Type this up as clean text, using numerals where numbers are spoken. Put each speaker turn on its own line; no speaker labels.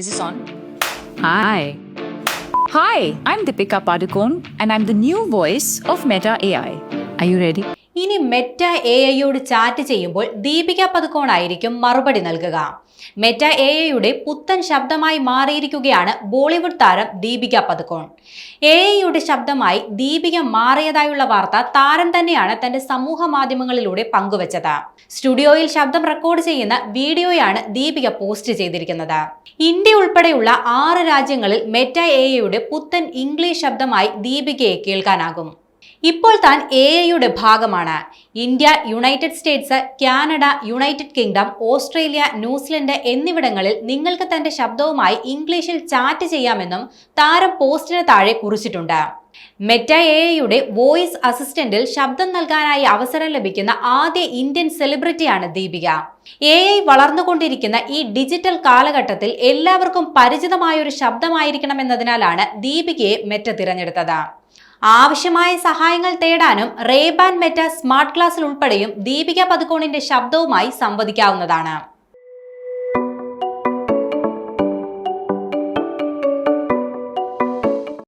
Is this on? Hi. Hi, I'm Deepika Padukone and I'm the new voice of Meta AI. Are you ready?
ഇനി Meta എഐയോട് chat ചെയ്യുമ്പോൾ ദീപിക പദുക്കോൺ ആയിരിക്കും മറുപടി നൽകുക. Meta എഐയുടെ പുത്തൻ ശബ്ദമായി മാറിയിരിക്കുകയാണ് ബോളിവുഡ് താരം ദീപിക പദുക്കോൺ. എഐയുടെ ശബ്ദമായി ദീപിക മാറിയതായുള്ള വാർത്ത താരം തന്നെയാണ് തന്റെ സമൂഹ മാധ്യമങ്ങളിലൂടെ പങ്കുവച്ചത്. സ്റ്റുഡിയോയിൽ ശബ്ദം റെക്കോർഡ് ചെയ്യുന്ന വീഡിയോയാണ് ദീപിക പോസ്റ്റ് ചെയ്തിരിക്കുന്നത്. ഇന്ത്യ ഉൾപ്പെടെയുള്ള 6 രാജ്യങ്ങളിൽ മെറ്റ എഐയുടെ പുത്തൻ ഇംഗ്ലീഷ് ശബ്ദമായി ദീപികയെ കേൾക്കാനാകും. ഇപ്പോൾ താൻ എഐയുടെ ഭാഗമാണ്. India, United States, Canada, United kingdom, Australia, New Zealand എന്നിവിടങ്ങളിൽ നിങ്ങൾക്ക് തന്റെ ശബ്ദവുമായി ഇംഗ്ലീഷിൽ ചാറ്റ് ചെയ്യാമെന്നും താരം പോസ്റ്റിന് താഴെ കുറിച്ചിട്ടുണ്ട്. മെറ്റ എഐയുടെ വോയിസ് അസിസ്റ്റന്റിൽ ശബ്ദം നൽകാനായി അവസരം ലഭിക്കുന്ന ആദ്യ ഇന്ത്യൻ സെലിബ്രിറ്റിയാണ് ദീപിക. എഐ വളർന്നുകൊണ്ടിരിക്കുന്ന ഈ ഡിജിറ്റൽ കാലഘട്ടത്തിൽ എല്ലാവർക്കും പരിചിതമായ ഒരു ശബ്ദമായിരിക്കണമെന്നതിനാലാണ് ദീപികയെ മെറ്റ തിരഞ്ഞെടുത്തത്. ആവശ്യമായ സഹായങ്ങൾ തേടാനും റേബാൻ മെറ്റ സ്മാർട്ട് ക്ലാസ്സിൽ ഉൾപ്പെടെയും ദീപിക പദുക്കോണിന്റെ ശബ്ദവുമായി സംവദിക്കാവുന്നതാണ്.